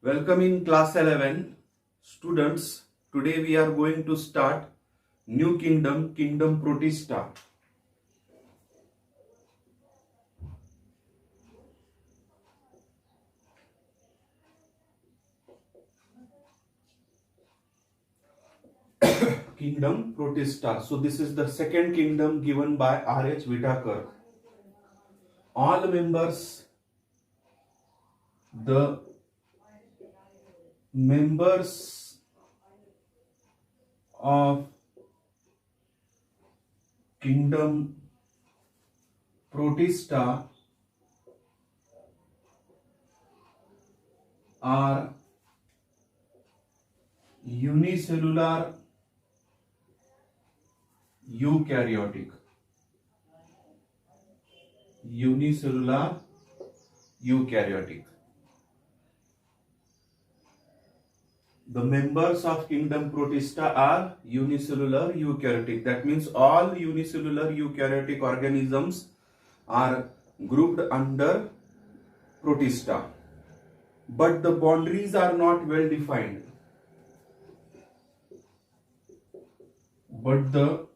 Welcome in class 11 students. Today we are going to start new kingdom, Kingdom Protista. Kingdom Protista. So this is the second kingdom given by R.H. Whitaker. All members, the members of Kingdom Protista are unicellular eukaryotic. Unicellular eukaryotic. The members of Kingdom Protista are unicellular eukaryotic. That means all unicellular eukaryotic organisms are grouped under Protista. But the boundaries are not well defined. But the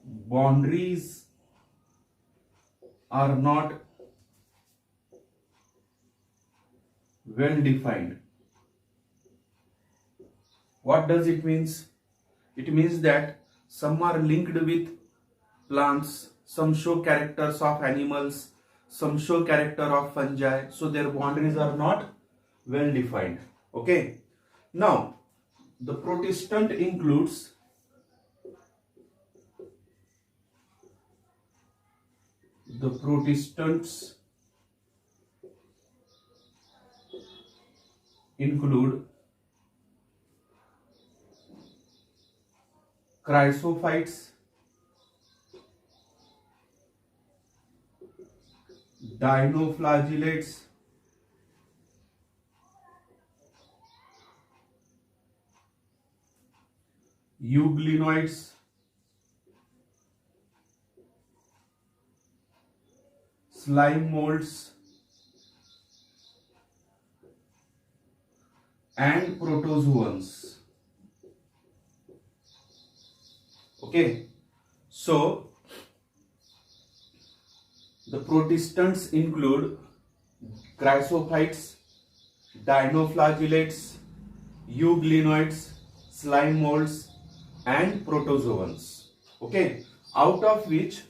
boundaries are not well defined. What does it means? It means that some are linked with plants, some show characters of animals, some show character of fungi, so their boundaries are not well defined. Okay. Now, the Protestant includes the Protestants include chrysophytes, dinoflagellates, euglenoids, slime molds, and protozoans. Okay, so the Protestants include chrysophytes, dinoflagellates, euglenoids, slime molds, and protozoans. Okay, out of which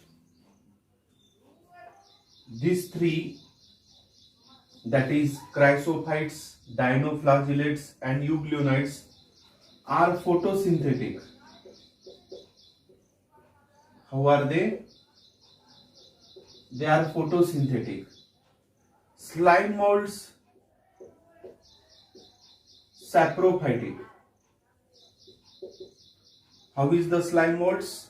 these three, that is chrysophytes, dinoflagellates, and euglenoids, are photosynthetic. How are they? They are photosynthetic. Slime molds, saprophytic. How is the slime molds?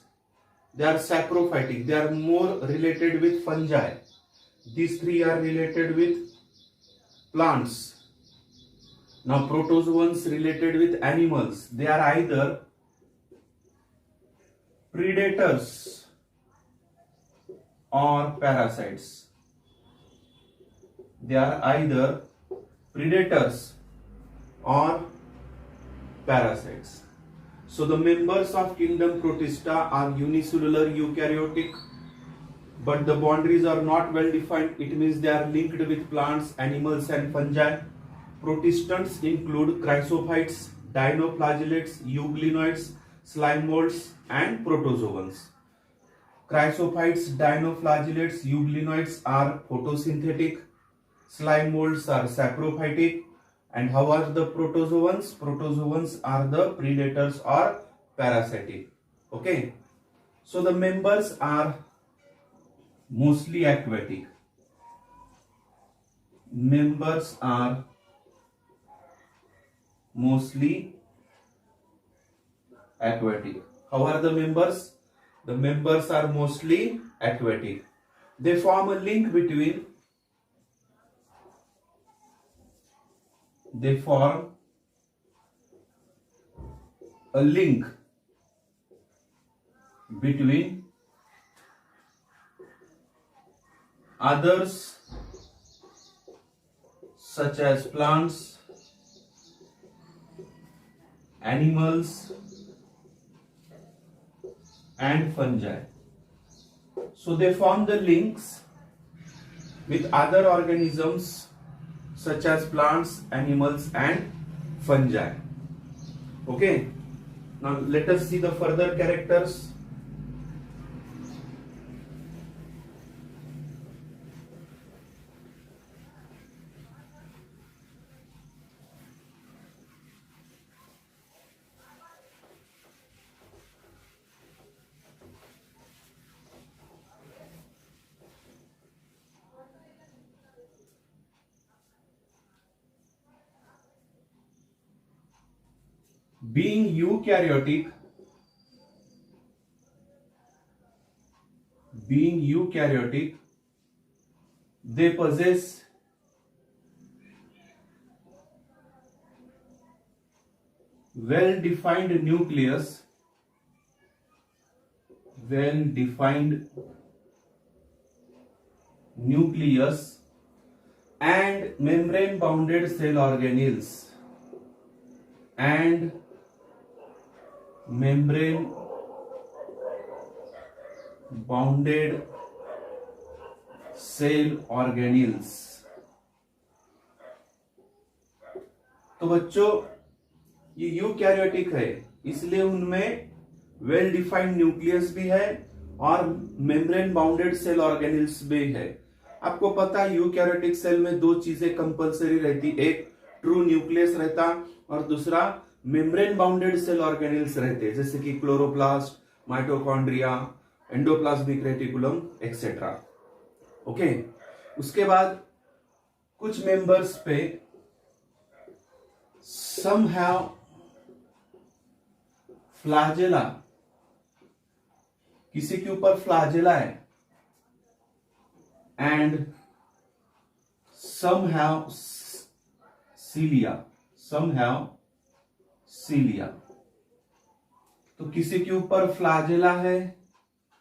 They are saprophytic. They are more related with fungi. These three are related with plants. Now protozoans related with animals. They are either predators or parasites. They are either predators or parasites. So the members of Kingdom Protista are unicellular eukaryotic, but the boundaries are not well defined. It means they are linked with plants, animals, and fungi. Protistants include chrysophytes, dinoflagellates, euglenoids, slime molds, and protozoans. Chrysophytes, dinoflagellates, euglenoids are photosynthetic. Slime molds are saprophytic. And how are the protozoans? Protozoans are the predators or parasitic. Okay. So the members are mostly aquatic. Members are mostly aquatic. How are the members? The members are mostly aquatic. They form a link between others such as plants, animals, and fungi. So they form the links with other organisms such as plants, animals, and fungi. Okay, now let us see the further characters. Being eukaryotic, they possess well-defined nucleus, and membrane-bounded cell organelles, तो बच्चों ये eukaryotic है, इसलिए उनमें well defined nucleus भी है और membrane bounded cell organelles भी है। आपको पता है यूकैरियोटिक सेल में दो चीजें कंपलसरी रहती, एक ट्रू न्यूक्लियस रहता और दूसरा मेम्ब्रेन बाउंडेड सेल ऑर्गेनिल्स रहते, जैसे कि chloroplast, mitochondria, endoplasmic reticulum etcetera. Okay, उसके बाद कुछ मेंबर्स पे somehow फ्लैजेला, किसी के ऊपर फ्लैजेला है, एंड somehow सीलिया, तो किसी के ऊपर फ्लैजेला है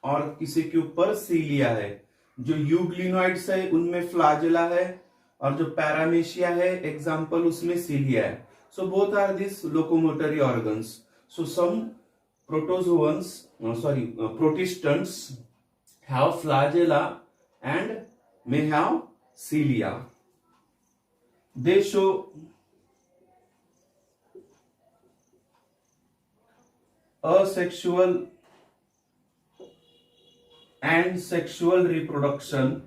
और किसी के ऊपर सीलिया है। जो यूग्लिनोइड्स है उनमें फ्लैजेला है और जो पैरामेशिया है एग्जाम्पल उसमें सीलिया है। So both are these locomotory organs. So some protistants have flagella and may have cilia. They show asexual and sexual reproduction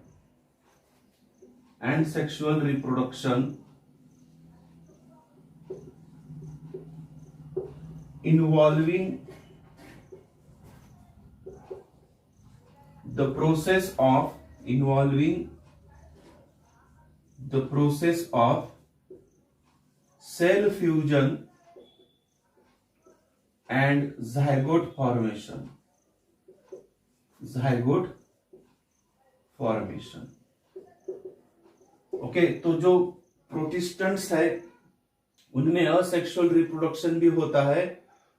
involving the process of cell fusion and zygote formation. Okay, तो जो प्रोटिस्टेंट्स है उनमें asexual reproduction भी होता है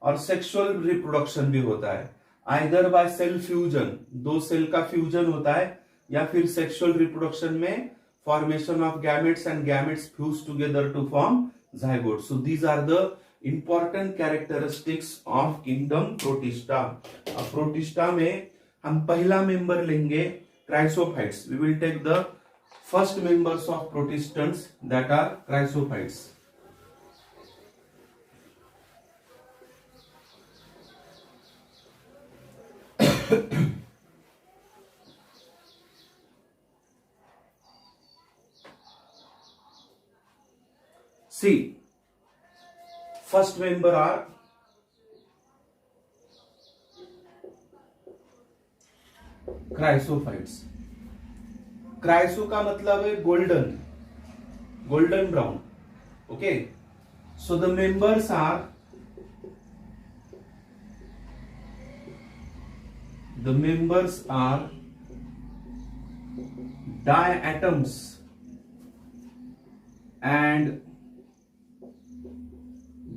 और sexual reproduction भी होता है, आइदर बाय सेल फ्यूजन, दो सेल का फ्यूजन होता है, या फिर सेक्सुअल रिप्रोडक्शन में formation of gametes and gametes fuse together to form zygote. So these are the important characteristics of kingdom Protista. अब प्रोटिस्टा में हम पहला मेंबर लेंगे chrysophytes. We will take the first members of protistans that are chrysophytes. See, first member are chrysophytes. Chryso का मतलब है golden brown. Okay, so the members are diatoms and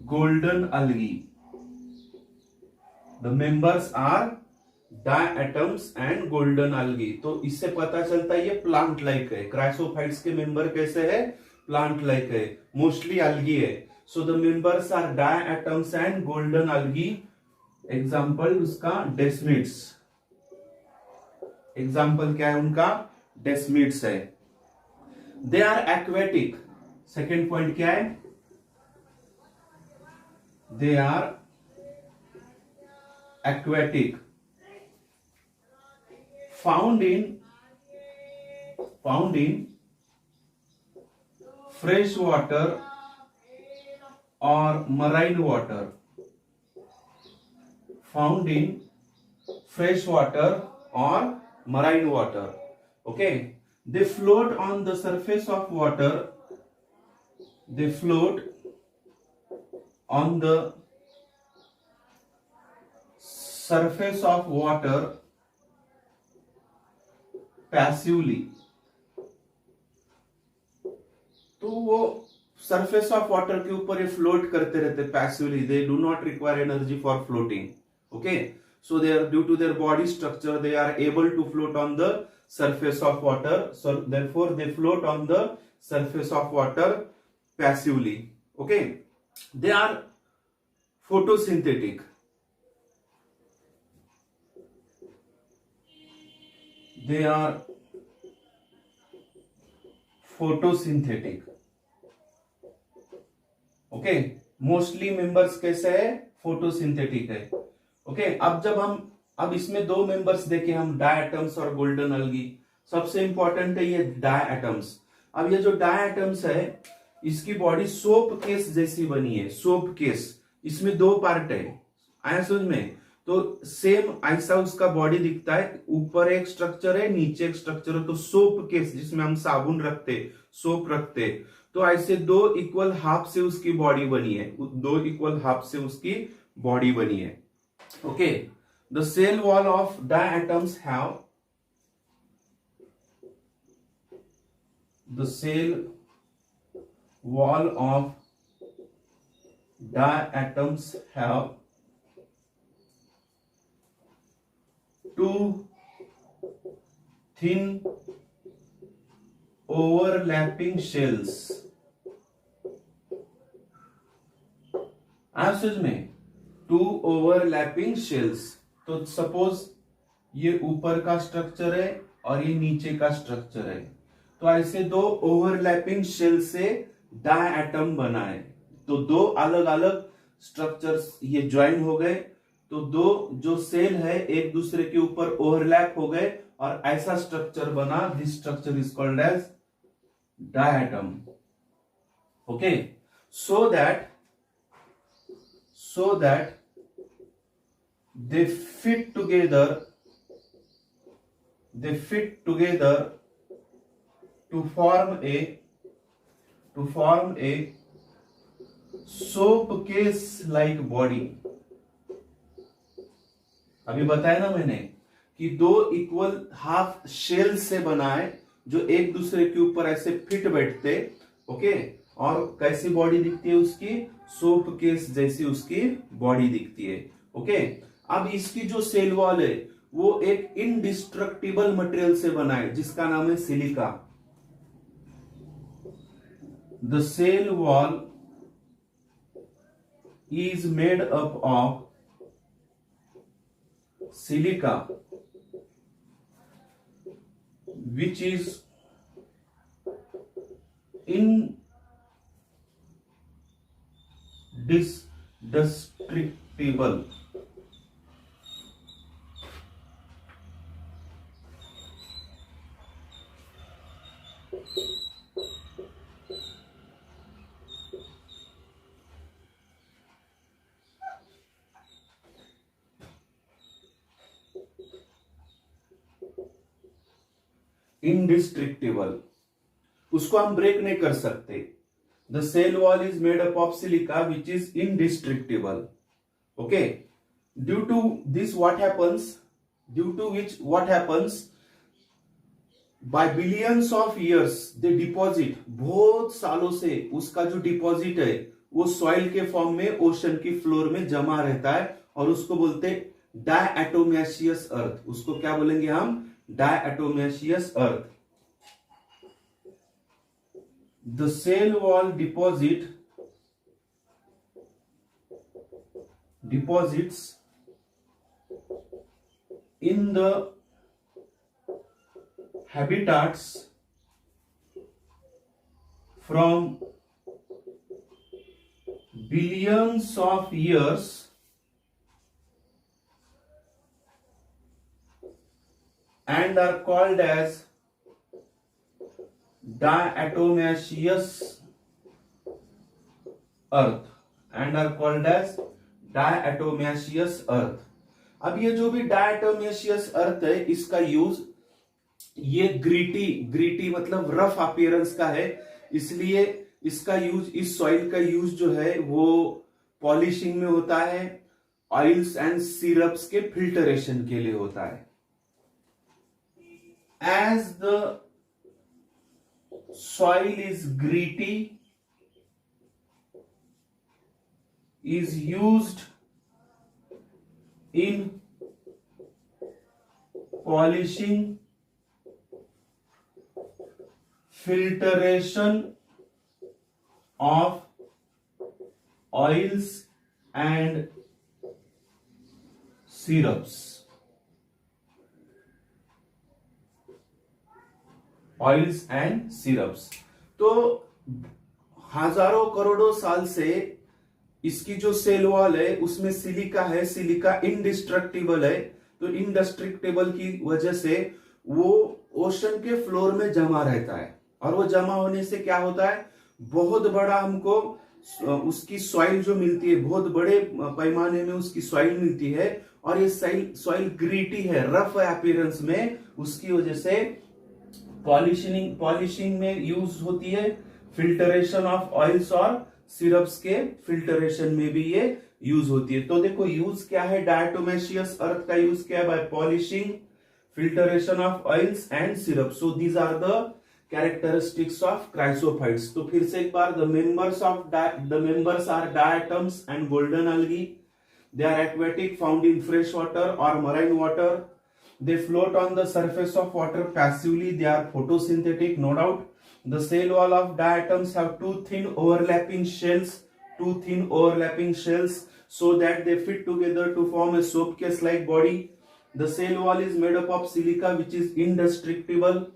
golden algae. The members are diatoms and golden algae. तो इससे पता चलता है ये plant like है। क्राइसोफाइट्स के मेंबर कैसे है? प्लांट लाइक है, मोस्टली algae है. So the members are diatoms and golden algae. Example उसका डेस्मिड्स. एग्जाम्पल क्या है उनका? डेस्मिड्स है. They are aquatic. Second point क्या है? They are aquatic, found in fresh water or marine water. Found in fresh water or marine water. Okay, they float on the surface of water. They float on the surface of water passively. तो वो surface of water के ऊपर ये float करते रहते passively. They do not require energy for floating. Okay, so they are due to their body structure they are able to float on the surface of water. So therefore they float on the surface of water passively. Okay, they are photosynthetic. They are photosynthetic. Okay, mostly members कैसे है? Photosynthetic है. Okay, अब इसमें दो members देखे हम, diatoms और golden अलगी. सबसे इंपॉर्टेंट है ये डायटम्स. अब ये जो डायटम्स है इसकी बॉडी सोप केस जैसी बनी है. सोप केस, इसमें दो पार्ट है. आया समझ में? तो सेम ऐसा उसका बॉडी दिखता है. ऊपर एक स्ट्रक्चर है, नीचे एक स्ट्रक्चर है. तो सोप केस जिसमें हम साबुन रखते, सोप रखते, तो ऐसे दो इक्वल हाफ से उसकी बॉडी बनी है. दो इक्वल हाफ से उसकी बॉडी बनी है. Okay, the cell wall of diatoms have the cell wall of diatoms have two thin overlapping shells. आप समझ में? Two overlapping shells. तो सपोज ये ऊपर का स्ट्रक्चर है और ये नीचे का स्ट्रक्चर है. तो ऐसे दो ओवरलैपिंग शेल से डायटम बना है. तो दो अलग अलग स्ट्रक्चर्स ये ज्वाइन हो गए. तो दो जो सेल है एक दूसरे के ऊपर ओवरलैप हो गए और ऐसा स्ट्रक्चर बना. This structure is called as diatom. Okay, so that they fit together to form a soap case like body. अभी बताया ना मैंने कि दो इक्वल हाफ शेल से बना है जो एक दूसरे के ऊपर ऐसे फिट बैठते. ओके, और कैसी बॉडी दिखती है उसकी? सोप केस जैसी उसकी बॉडी दिखती है. ओके, अब इसकी जो सेल वॉल है वो एक इनडिस्ट्रक्टिबल मटेरियल से बना है जिसका नाम है silica. The cell wall is made up of silica which is indestructible. Indestructible, उसको हम ब्रेक नहीं कर सकते. The cell wall is made up of silica which is indestructible. Okay, due to which what happens by billions of years they deposit. बहुत सालों से उसका जो डिपॉजिट है वो सॉइल के फॉर्म में ओशन की फ्लोर में जमा रहता है और उसको बोलते डायटोमेशियस अर्थ. उसको क्या बोलेंगे हम? डायटोमेशियस अर्थ. the cell wall deposits in the habitats from billions of years and are called as diatomaceous earth अब ये जो भी डायटोमेशियस अर्थ है, इसका यूज, ये ग्रीटी मतलब रफ अपीयरेंस का है, इसलिए इसका यूज, इस सॉइल का यूज जो है वो पॉलिशिंग में होता है, ऑयल्स एंड सिरप्स के फिल्टरेशन के लिए होता है. As the soil is gritty, is used in polishing, filtration of oils and syrups. Oils and syrups. तो हजारों करोड़ों साल से इसकी जो सेल वॉल है उसमें सिलिका है, सिलिका इनडिस्ट्रक्टिबल है, तो इनडिस्ट्रक्टिबल की वजह से वो ओशन के फ्लोर में जमा रहता है, और वो जमा होने से क्या होता है, बहुत बड़ा हमको उसकी सॉइल जो मिलती है, बहुत बड़े पैमाने में उसकी सॉइल मिलती है, और ये सॉइल ग्रीटी है, रफ अपीयरेंस में, उसकी वजह से पॉलिशिंग में यूज होती है, फिल्टरेशन ऑफ ऑयल्स और सिरप्स के फिल्टरेशन में भी ये यूज होती है. तो देखो यूज क्या है, डायटोमेशियस अर्थ का यूज क्या है, by polishing, filtration of oils and syrups. So these are the characteristics of chrysophytes. तो फिर से एक बार, the members are diatoms and golden algae. They are aquatic, found in fresh water or marine water. They float on the surface of water passively. They are photosynthetic, no doubt. The cell wall of diatoms have two thin overlapping shells so that they fit together to form a soap case-like body. The cell wall is made up of silica, which is indestructible.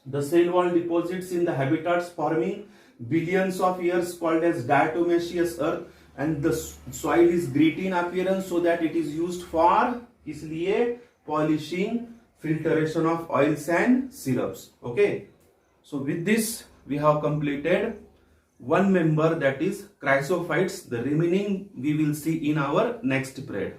The cell wall deposits in the habitats forming billions of years, called as diatomaceous earth, and the soil is gritty in appearance so that it is used for, इसलिए polishing, filtration of oils and syrups. Okay, so with this we have completed one member, that is chrysophytes. The remaining we will see in our next period.